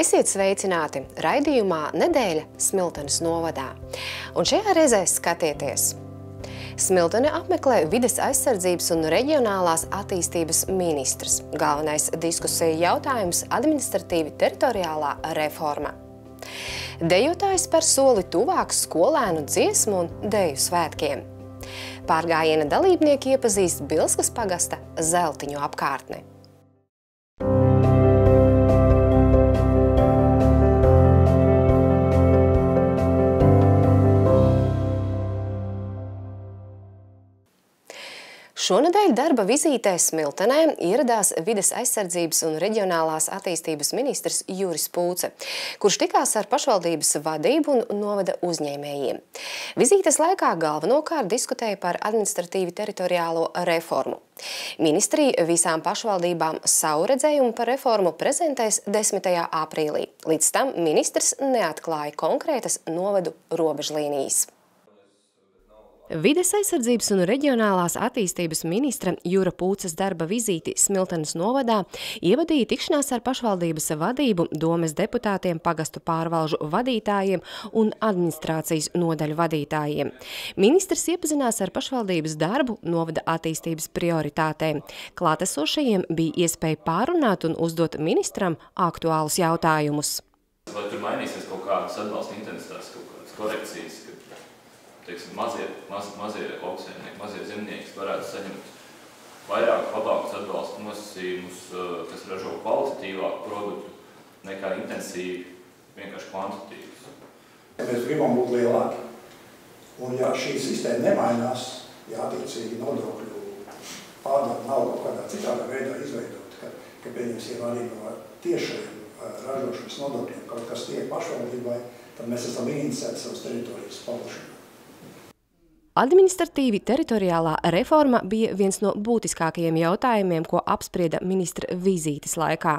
Esiet sveicināti raidījumā Nedēļa Smiltenes novadā. Un šajā reizē skatieties. Smilteni apmeklē vides aizsardzības un reģionālās attīstības ministrs. Galvenais diskusija jautājums – administratīvi teritoriālā reforma. Dejotājs par soli tuvāk skolēnu dziesmu un deju svētkiem. Pārgājiena dalībnieki iepazīst Bilskas pagasta Zeltiņu apkārtni. Šonedēļ darba vizītē Smiltenē ieradās vides aizsardzības un reģionālās attīstības ministrs Juris Pūce, kurš tikās ar pašvaldības vadību un novada uzņēmējiem. Vizītes laikā galvenokārt diskutēja par administratīvi teritoriālo reformu. Ministrija visām pašvaldībām savu redzējumu par reformu prezentēs 10. aprīlī. Līdz tam ministrs neatklāja konkrētas novadu robežlīnijas. Vides aizsardzības un reģionālās attīstības ministra Jura Pūces darba vizīti Smiltenes novadā ievadīja tikšanās ar pašvaldības vadību, domes deputātiem, pagastu pārvalžu vadītājiem un administrācijas nodaļu vadītājiem. Ministrs iepazinās ar pašvaldības darbu, novada attīstības prioritātēm. Klātesošajiem bija iespēja pārunāt un uzdot ministram aktuālus jautājumus. Vai tur mainīsies kaut kādas atbalsta intensitātes, kaut kādas korekcijas, teiksim, mazie lauksaimnieki, mazie zemnieki varētu saņemt vairāk labākus atbalsta nosacījumus, kas ražo kvalitatīvāku produktu nekā intensīvi, vienkārši kvantitatīvus. Mēs gribam būt lielāki, un ja šī sistēma nemainās, ja attiecīgi nodokļu pārdala nav kaut kādā citādā veidā izveidot, ka pieņemsim arī no tiešajiem ražošanas nodokļiem kaut kas tiek pašvaldībai, tad mēs esam inicēti savas teritorijas paplašanu. Administratīvi teritoriālā reforma bija viens no būtiskākajiem jautājumiem, ko apsprieda ministra vizītes laikā.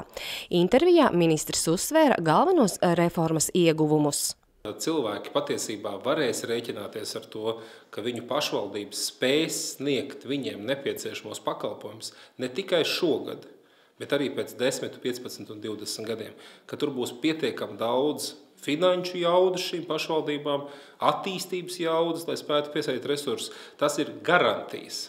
Intervijā ministrs uzsvēra galvenos reformas ieguvumus. Cilvēki patiesībā varēs rēķināties ar to, ka viņu pašvaldības spēs sniegt viņiem nepieciešamos pakalpojumus ne tikai šogad, bet arī pēc 10, 15 un 20 gadiem, ka tur būs pietiekami daudz finanšu jaudas šīm pašvaldībām, attīstības jaudas, lai spētu piesaistīt resursus. Tas ir garantijas.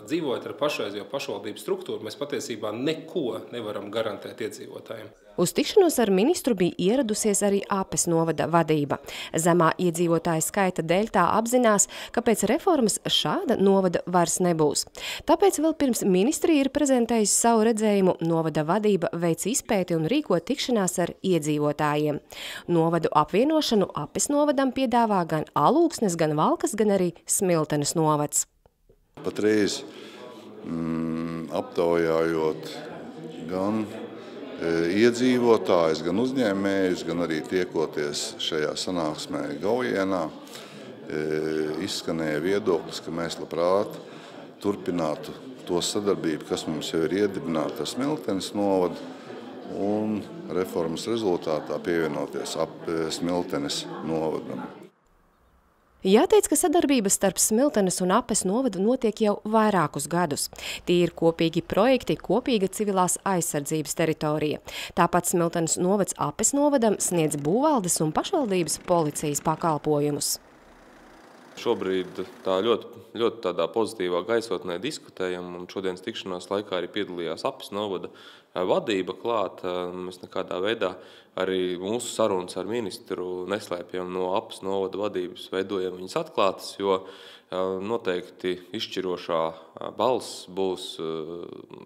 Dzīvojot ar pašreizējo pašvaldību struktūru, mēs patiesībā neko nevaram garantēt iedzīvotājiem. Uz tikšanos ar ministru bija ieradusies arī Apes novada vadība. Zemā iedzīvotāju skaita dēļ tā apzinās, ka pēc reformas šāda novada vairs nebūs. Tāpēc vēl pirms ministrija ir prezentējusi savu redzējumu, novada vadība veic izpēti un rīko tikšanās ar iedzīvotājiem. Novadu apvienošanu Apes novadam piedāvā gan Alūksnes, gan Valkas, gan arī Smiltenes novads. Patreiz aptaujājot gan iedzīvotājus, gan uzņēmējus, gan arī tiekoties šajā sanāksmē Gaujienā, izskanēja viedoklis, ka mēs labprāt turpinātu to sadarbību, kas mums jau ir iedibināta ar Smiltenes novadu, un reformas rezultātā pievienoties Smiltenes novadam. Jāteic, ka sadarbības starp Smiltenes un Apes novadu notiek jau vairākus gadus. Tie ir kopīgi projekti, kopīga civilās aizsardzības teritorija. Tāpat Smiltenes novads Apes novadam sniedz būvvaldes un pašvaldības policijas pakalpojumus. Šobrīd tā ļoti tādā pozitīvā gaisotnē diskutējam, un šodienas tikšanās laikā arī piedalījās Apes novada vadība klāt. Mēs nekādā veidā arī mūsu sarunas ar ministru neslēpjam no Apes novada vadības, veidojam viņas atklātas, jo noteikti izšķirošā balss būs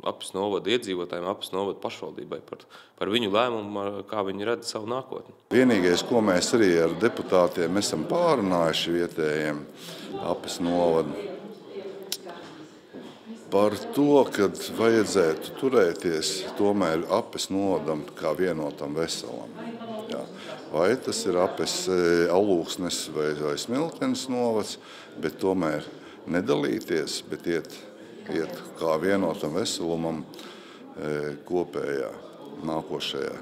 Apes novada iedzīvotājiem, Apes novada pašvaldībai par viņu lēmumu, kā viņi redz savu nākotni. Vienīgais, ko mēs arī ar deputātiem esam pārunājuši vietējiem Apes novadu, par to, kad vajadzētu turēties tomēr Apes novadam kā vienotam veselam. Jā. Vai tas ir Apes Alūksnes vai Smiltenes novads, bet tomēr nedalīties, bet iet kā vienotam veselumam kopējā nākošajā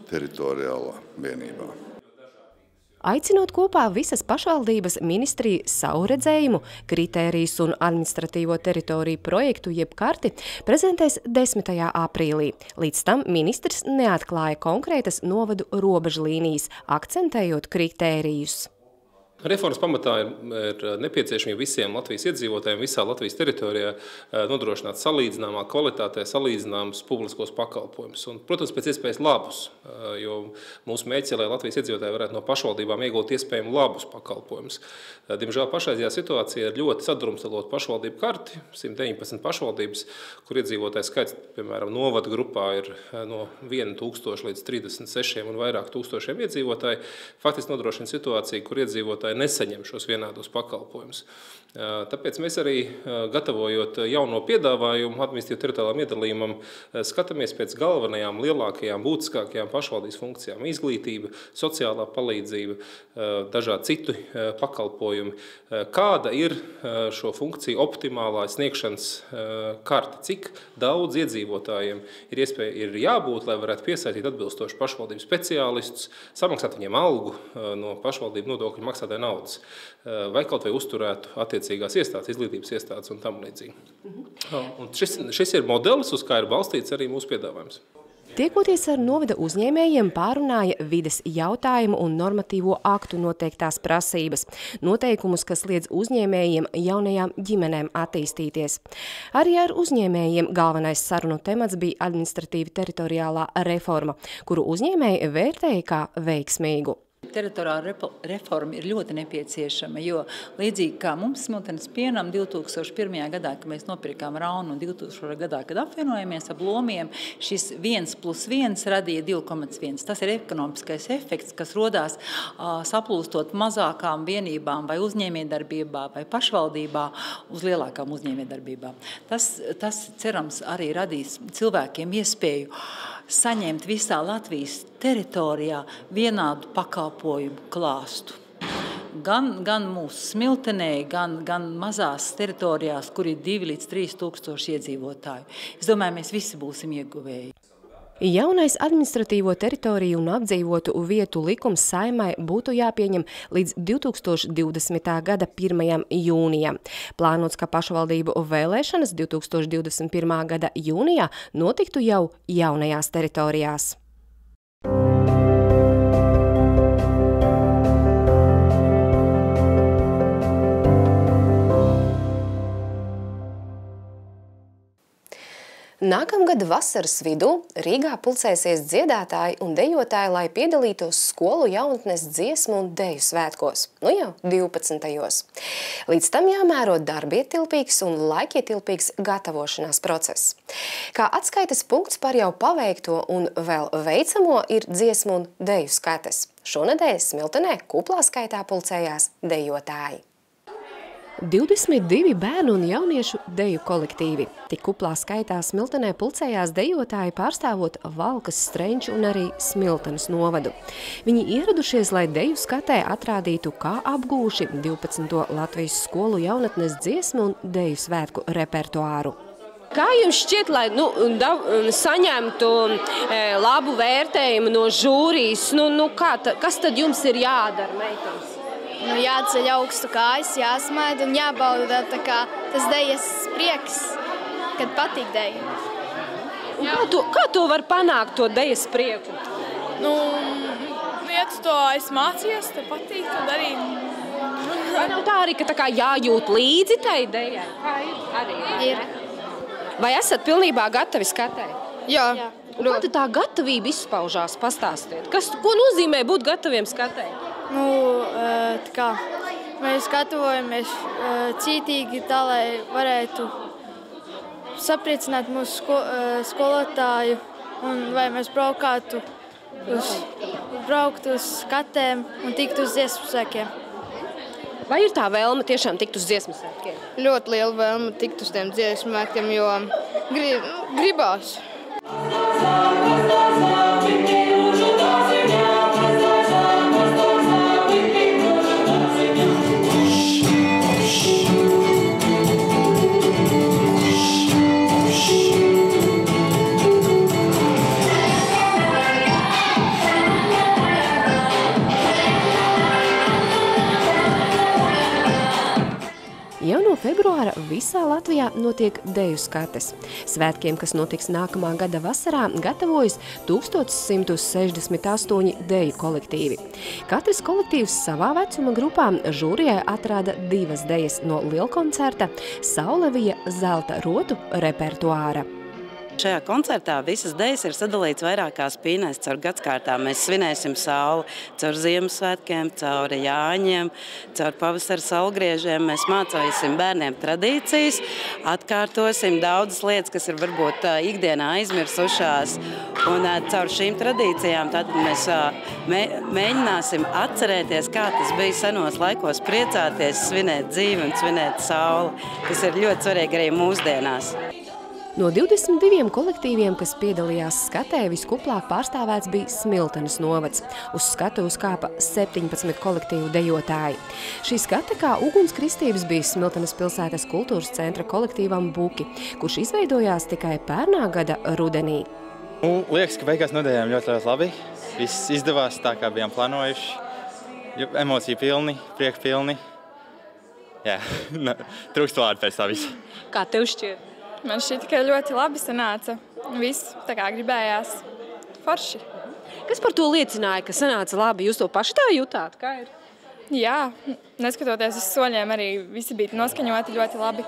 teritoriālā vienībā. aicinot kopā visas pašvaldības ministriju savu redzējumu, kritērijus un administratīvo teritoriju projektu jeb karti prezentēs 10. aprīlī. Līdz tam ministrs neatklāja konkrētas novadu robežlīnijas, akcentējot kritērijus. Reformas pamatā ir nepieciešamība visiem Latvijas iedzīvotājiem visā Latvijas teritorijā nodrošināt salīdzināmā kvalitātē salīdzināmus publiskos pakalpojumus. Un, protams, pēc iespējas labus, jo mūsu mērķis ir, lai Latvijas iedzīvotāji varētu no pašvaldībām iegūt iespējami labus pakalpojumus. Diemžēl pašreizajā situācijā ir ļoti sadrumstalot pašvaldību karti, 119 pašvaldības, kur iedzīvotāju skaits, piemēram, novada grupā ir no 1000 līdz 36 un vairāk tūkstošiem iedzīvotāji. Faktiski nodrošina situāciju, kur iedzīvotāji nesaņem šos vienādos pakalpojumus. Tāpēc mēs arī, gatavojot jauno piedāvājumu administratīvu teritoriālajam iedalījumam, skatāmies pēc galvenajām, lielākajām, būtiskākajām pašvaldības funkcijām - izglītība, sociālā palīdzība, dažādi citu pakalpojumi. Kāda ir šo funkciju optimālā sniegšanas karte? Cik daudz iedzīvotājiem ir jābūt, lai varētu piesaistīt atbilstoši pašvaldības speciālistus, samaksāt viņiem algu no pašvaldību nodokļu maksātāju naudas, vai kaut vai uzturētu attiecīgās iestādes, izglītības iestādes un tam līdzīgi. Un šis ir modelis, uz kā ir balstīts arī mūsu piedāvājums. Tiekoties ar novada uzņēmējiem, pārunāja vides jautājumu un normatīvo aktu noteiktās prasības, noteikumus, kas liedz uzņēmējiem jaunajām ģimenēm attīstīties. Arī ar uzņēmējiem galvenais sarunu temats bija administratīva teritoriālā reforma, kuru uzņēmēji vērtēja kā veiksmīgu. Teritoriāla reforma ir ļoti nepieciešama, jo līdzīgi kā mums Smiltenes pienam 2001. gadā, kad mēs nopirkām Raunu un 2000. gadā, kad apvienojamies ar Lomiem, šis 1+1 radīja 2,1. Tas ir ekonomiskais efekts, kas rodās saplūstot mazākām vienībām vai uzņēmējdarbībā vai pašvaldībā uz lielākām uzņēmējdarbībām. Tas cerams arī radīs cilvēkiem iespēju saņemt visā Latvijas teritorijā vienādu pakalpojumu klāstu. Gan mūsu Smiltenē, gan mazās teritorijās, kur ir 2 līdz 3 tūkstoši iedzīvotāju. Es domāju, mēs visi būsim ieguvēji. Jaunais administratīvo teritoriju un apdzīvotu vietu likums Saeimai būtu jāpieņem līdz 2020. gada 1. jūnijam. Plānots, ka pašvaldību vēlēšanas 2021. gada jūnijā notiktu jau jaunajās teritorijās. Nākamgad vasaras vidū Rīgā pulcēsies dziedātāji un dejotāji, lai piedalītos skolu jaunatnes dziesmu un deju svētkos, jau 12. Līdz tam jāmēro darbietilpīgs un laikietilpīgs gatavošanās process. Kā atskaites punkts par jau paveikto un vēl veicamo ir dziesmu un deju skates. Šonedēļ Smiltenē kuplā skaitā pulcējās dejotāji. 22 bērnu un jauniešu deju kolektīvi. Tik kuplā skaitā Smiltenē pulcējās dejotāji pārstāvot Valkas, Strenču un arī Smiltenes novadu. Viņi ieradušies, lai deju skatē atrādītu, kā apgūši 12. Latvijas skolu jaunatnes dziesmu un deju svētku repertuāru. Kā jums šķiet, lai saņemtu labu vērtējumu no žūrijas? Kas tad jums ir jādara, meitenes? Jāceļ augstu kājas, jāsmaida un jābauda tas dejas prieks, kad patīk deja. Kā to var panākt, to dejas prieku? Ja tu to esi mācījies, te patīk, tad arī... Vai nav tā arī, ka jājūt līdzi tai dejai? Ir. Vai esat pilnībā gatavi skatē? Jā. Kā tā gatavība izpaužās? Pastāstiet. Ko nozīmē būt gataviem skatē? Mēs gatavojamies cītīgi tā, lai varētu sapriecināt mūsu skolotāju un vai mēs brauktu uz skatēm un tiktu uz dziesmu svētkiem. Vai ir tā vēlme tiešām tikt uz dziesmu svētkiem? Ļoti liela vēlme tikt uz tiem dziesmu svētkiem, jo gribās. visā Latvijā notiek deju skates. Svētkiem, kas notiks nākamā gada vasarā, gatavojas 1168 deju kolektīvi. Katrs kolektīvs savā vecuma grupā žūrijai atrāda 2 dejas no lielkoncerta Saulevija zelta rotu repertuāra. Šajā koncertā visas dejas ir sadalīts vairākās pīnēs caur gadskārtām. Mēs svinēsim sauli caur Ziemassvētkiem, caur Jāņiem, caur pavasara saulgriežiem. Mēs mācīsim bērniem tradīcijas, atkārtosim daudzas lietas, kas ir varbūt ikdienā aizmirsušās. Un caur šīm tradīcijām tad mēs mēģināsim atcerēties, kā tas bija senos laikos, priecāties, svinēt dzīvi un svinēt sauli, kas ir ļoti svarīgi arī mūsdienās. No 22 kolektīviem, kas piedalījās skatē, viskuplāk pārstāvēts bija Smiltenes novads. Uz skatu uzkāpa 17 kolektīvu dejotāji. Šī skate kā ugunskristības bija Smiltenes pilsētas kultūras centra kolektīvam Buki, kurš izveidojās tikai pērnā gada rudenī. Liekas, ka beigās nodējām ļoti labi. Viss izdevās tā, kā bijām plānojuši. Emociju pilni, prieku pilni. Jā, trūkst vārdu pēc tā visu. Kā tev šķiet? Man šķiet, ka ļoti labi sanāca. Viss tā kā gribējās. Forši. Kas par to liecināja, ka sanāca labi? Jūs to paši tā jutāt? Kā ir? Jā, neskatoties uz soļiem, arī visi bija noskaņoti ļoti labi.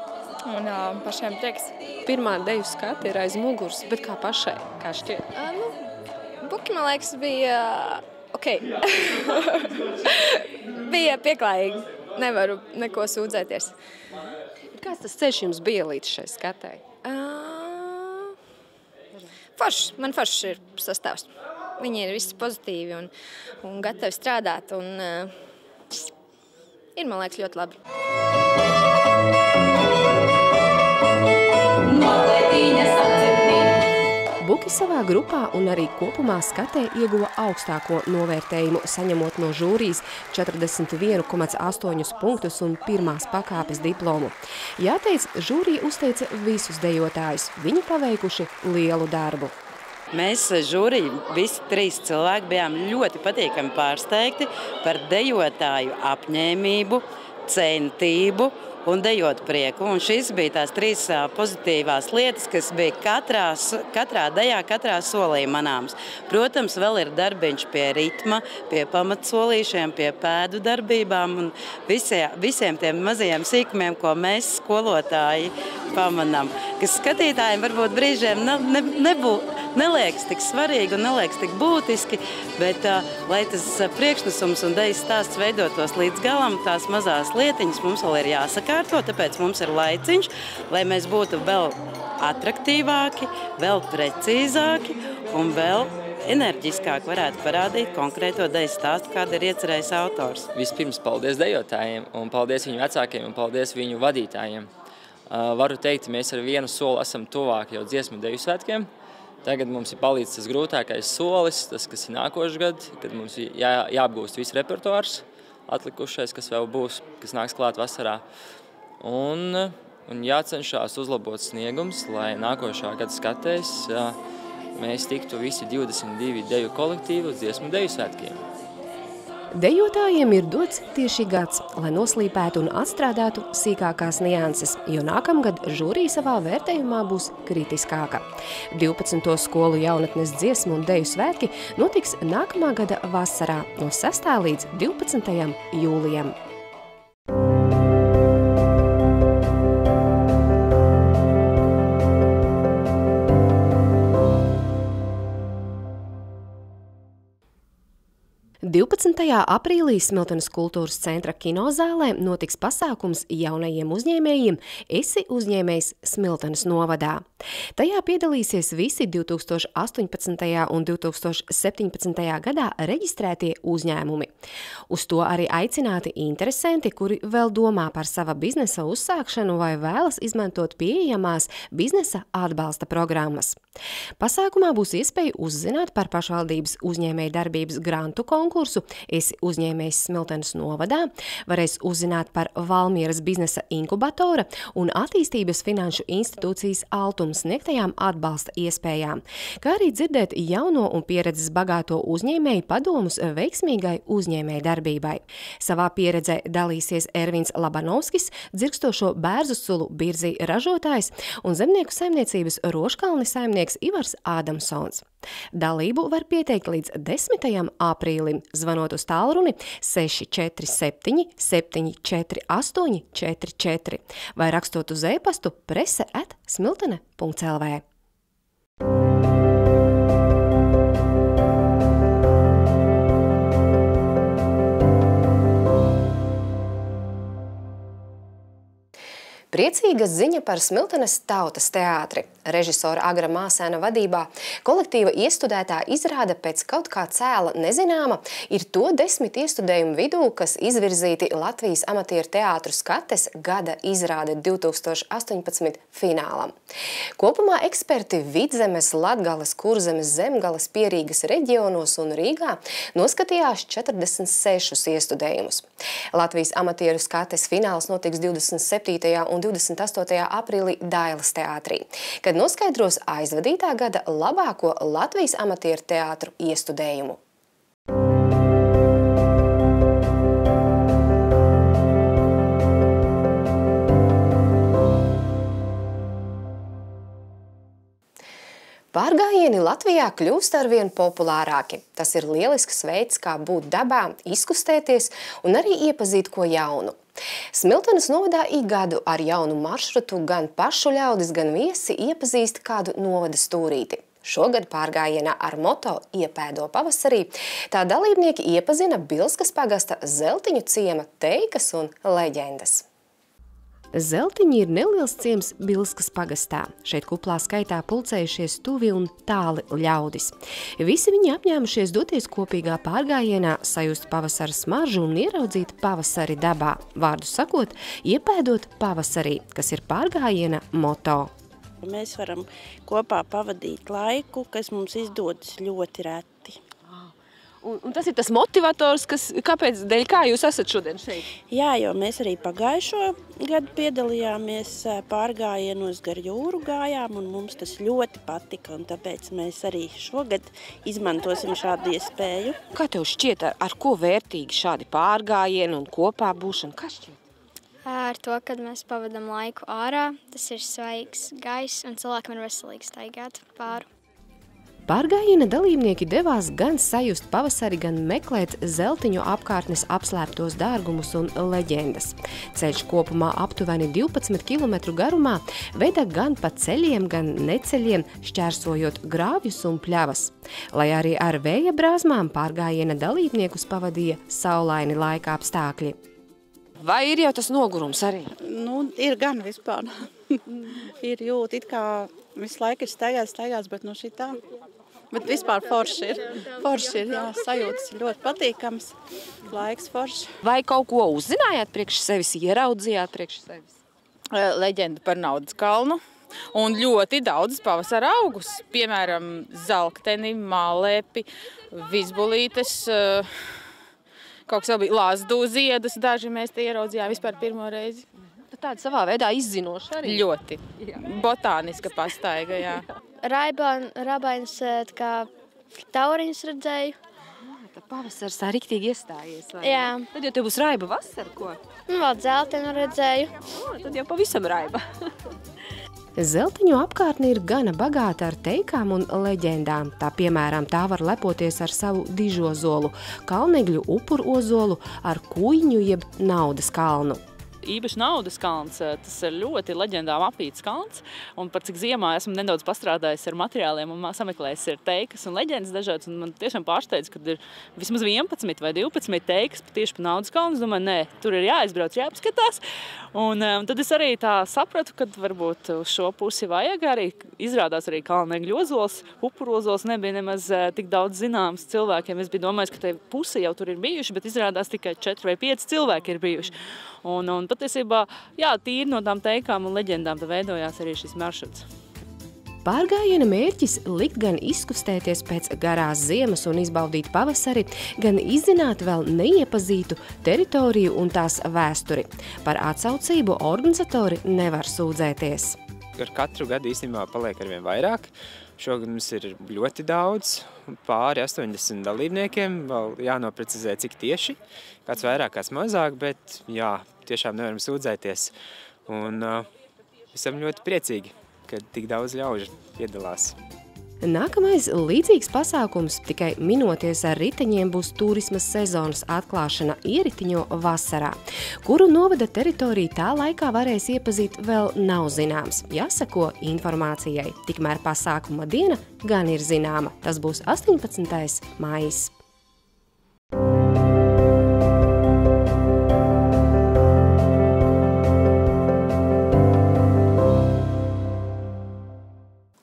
Un pašiem prieks. Pirmā deju skate ir aiz muguras, bet kā pašai? Kā šķiet? Buki, man liekas, bija ok. Bija pieklājīgi. Nevaru neko sūdzēties. Kāds tas ceļš jums bija līdz šai skatei? Foršs. Man foršs ir sastāvs. Viņi ir visi pozitīvi un gatavi strādāt. Un, ir, man liekas, ļoti labi. Buki savā grupā un arī kopumā skatē ieguva augstāko novērtējumu, saņemot no žūrijas 41,8 punktus un pirmās pakāpes diplomu. Jāteic, žūrija uzteica visus dejotājus. Viņi paveikuši lielu darbu. Mēs žūrija, visi 3 cilvēki, bijām ļoti patīkami pārsteigti par dejotāju apņēmību, centību un dejot prieku. Un šis bija tās 3 pozitīvās lietas, kas bija katrā dejā, katrā solī manāms. Protams, vēl ir darbiņš pie ritma, pie pamatsolīšiem, pie pēdu darbībām un visiem tiem mazajiem sīkumiem, ko mēs skolotāji pamanām. Kas skatītājiem varbūt brīžiem neliekas tik svarīgi un neliekas tik būtiski, bet lai tas priekšnesums un dejas stāsts veidotos līdz galam, tās mazās lietiņas mums vēl ir jāsakārto, tāpēc mums ir laiciņš, lai mēs būtu vēl atraktīvāki, vēl precīzāki un vēl enerģiskāk varētu parādīt konkrēto dejas stāstu, kāda ir iecerējis autors. Vispirms paldies dejotājiem un paldies viņu vecākiem un paldies viņu vadītājiem. Varu teikt, mēs ar vienu soli esam tuvāk jau dziesmu deju svētkiem. Tagad mums ir palīdzis tas grūtākais solis, tas, kas ir nākošais gads, kad mums jāapgūst viss repertuārs atlikušais, kas vēl būs, kas nāks klāt vasarā. Un jācenšās uzlabot sniegums, lai nākošā gada skatēs mēs tiktu visi 22 deju kolektīvi uz dziesmu deju svētkiem. Dejotājiem ir dots tieši gads, lai noslīpētu un atstrādātu sīkākās nianses, jo nākamgad žūrija savā vērtējumā būs kritiskāka. 12. skolu jaunatnes dziesmu un deju svētki notiks nākamā gada vasarā no 6. līdz 12. jūlijam. Aprīlī Smiltenes kultūras centra kinozālē notiks pasākums jaunajiem uzņēmējiem Esi uzņēmējs Smiltenes novadā. Tajā piedalīsies visi 2018. un 2017. gadā reģistrētie uzņēmumi. Uz to arī aicināti interesanti, kuri vēl domā par sava biznesa uzsākšanu vai vēlas izmantot pieejamās biznesa atbalsta programmas. Pasākumā būs iespēja uzzināt par pašvaldības uzņēmēju darbības grantu konkursu esi uzņēmējs Smiltenes novadā, varēs uzzināt par Valmieras biznesa inkubatora un attīstības finanšu institūcijas Altums sniegtajām atbalsta iespējām, kā arī dzirdēt jauno un pieredzes bagāto uzņēmēju padomus veiksmīgai uzņēmēju darbībai. Savā pieredzē dalīsies Ervins Labanovskis, dzirkstošo bērzu sulu birzī ražotājs un zemnieku saimniecības Roškalni saimnieks Ivars Ādamsons. Dalību var pieteikt līdz 10. aprīlim, zvanot uz tālruni 647 748 44 vai rakstot uz e-pastu prese@smiltene.lv. Priecīga ziņa par Smiltenes tautas teātri. Režisora Agra Māsēna vadībā kolektīva iestudētā izrāde pēc kaut kā cēla nezināma ir to 10 iestudējumu vidū, kas izvirzīti Latvijas amatieru teātru skates gada izrāde 2018 finālam. Kopumā eksperti Vidzemes, Latgales, Kurzemes, Zemgales, Pierīgas reģionos un Rīgā noskatījās 46 iestudējumus. Latvijas amatieru skates fināls notiks 27. un 28. aprīlī Dailes teātrī, kad noskaidros aizvadītā gada labāko Latvijas amatieru teātru iestudējumu. Pārgājieni Latvijā kļūst arvien populārāki. Tas ir lielisks veids, kā būt dabā, izkustēties un arī iepazīt ko jaunu. Smiltenes novadā ik gadu ar jaunu maršrutu gan pašu ļaudis, gan viesi iepazīst kādu novada stūrīti. Šogad pārgājienā ar moto Iepēdo pavasarī tā dalībnieki iepazina Bilskas pagasta Zeltiņu ciema teikas un leģendas. Zeltiņi ir neliels ciems Bilskas pagastā. Šeit kuplā skaitā pulcējušies tuvi un tāli ļaudis. Visi viņi apņēmušies doties kopīgā pārgājienā, sajust pavasara smaržu un ieraudzīt pavasari dabā. Vārdu sakot, iepēdot pavasarī, kas ir pārgājiena moto. Mēs varam kopā pavadīt laiku, kas mums izdodas ļoti reti. Un tas ir tas motivators, kāpēc jūs esat šodien šeit? Jā, jo mēs arī pagājušo gadu piedalījāmies pārgājienos gar jūru gājām, un mums tas ļoti patika, un tāpēc mēs arī šogad izmantosim šādu iespēju. Kā tev šķiet, ar ko vērtīgi šādi pārgājieni un kopā būšana? Kas šķiet? Ar to, kad mēs pavadam laiku ārā, tas ir svaigs gaiss, un cilvēkam ir veselīgi staigāt pāri. Pārgājiena dalībnieki devās gan sajust pavasari, gan meklēt Zeltiņu apkārtnes apslēptos dārgumus un leģendas. Ceļš kopumā aptuveni 12 km garumā veda gan pa ceļiem, gan neceļiem, šķērsojot grāvjus un pļavas. Lai arī ar vēja brāzmām pārgājiena dalībniekus pavadīja saulaini laika apstākļi. Vai ir jau tas nogurums arī? Ir gan vispār. Ir jūt, it kā visu laiku ir staigās, bet no šitā. Bet vispār forši ir, jā, sajūtas ir ļoti patīkams, laiks forši. Vai kaut ko uzzinājāt priekš sevis, ieraudzījāt priekš sevis? Leģenda par Naudas kalnu un ļoti daudz pavasara augus, piemēram, zalkteni, mālēpi, vizbulītes, kaut kas vēl bija lāzdu ziedus, daži mēs te ieraudzījām vispār pirmo reizi. Tāda savā veidā izzinoša arī? Ļoti. Botāniska pastaiga, jā. Rabainas kā tauriņus redzēju. Tā pavasars tā riktīgi iestājies. Jā. Tad jau tev būs raiba vasara, ko? Vēl zeltenu redzēju. Tad jau pavisam raiba. Zeltiņu apkārtne ir gana bagāta ar teikām un leģendām. Tā piemēram, tā var lepoties ar savu dižozolu, kalnegļu upurozolu, ar kuiņu jeb Naudas kalnu. Īpaši Naudas kalns, tas ir ļoti leģendām apīts kalns, un par cik ziemā esmu nedaudz pastrādājis ar materiāliem un sameklējis ir teikas un leģendas dažādas, un man tiešām pārsteidz, kad ir vismaz 11 vai 12 teikas tieši pa Naudas kalnu. Es domāju, nē, tur ir jāizbrauc, jāapskatās, un tad es arī tā sapratu, kad varbūt uz šo pusi vajag arī, izrādās arī kalnegļu ozols, upurozols nebija nemaz tik daudz zināms cilvēkiem. Es biju domājis, ka te pusi jau tur ir bijuši, bet izrādās tikai 4 vai 5 cilvēki ir bijuši. Un patiesībā, jā, tīri no tām teikām un leģendām veidojās arī šis maršruts. Pārgājiena mērķis likt gan izkustēties pēc garās ziemas un izbaudīt pavasari, gan izzināt vēl neiepazītu teritoriju un tās vēsturi. Par atsaucību organizatori nevar sūdzēties. Ar katru gadu īstenībā paliek arvien vairāk. Šogad mums ir ļoti daudz, pāri 80 dalībniekiem, vēl jānoprecizē, cik tieši. Kāds vairāk, kāds mazāk, bet jā, tiešām nevaram sūdzēties. Un esam ļoti priecīgi, ka tik daudz ļaužu piedalās. Nākamais līdzīgs pasākums, tikai minoties ar riteņiem, būs turisma sezonas atklāšana Ieritiņo vasarā. Kuru novada teritoriju tā laikā varēs iepazīt, vēl nav zināms. Jāsako informācijai. Tikmēr pasākuma diena gan ir zināma. Tas būs 18. maijs.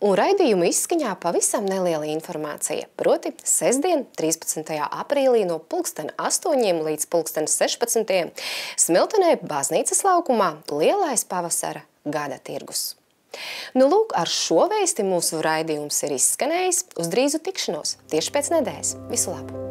Un raidījuma izskaņā pavisam neliela informācija. Proti, sestdien, 13. aprīlī no 8:00 līdz 16:00 Smiltenē baznīcas laukumā lielais pavasara gada tirgus. Nu lūk, ar šo vēsti mūsu raidījums ir izskanējis. Uz drīzu tikšanos tieši pēc nedēļas. Visu labu!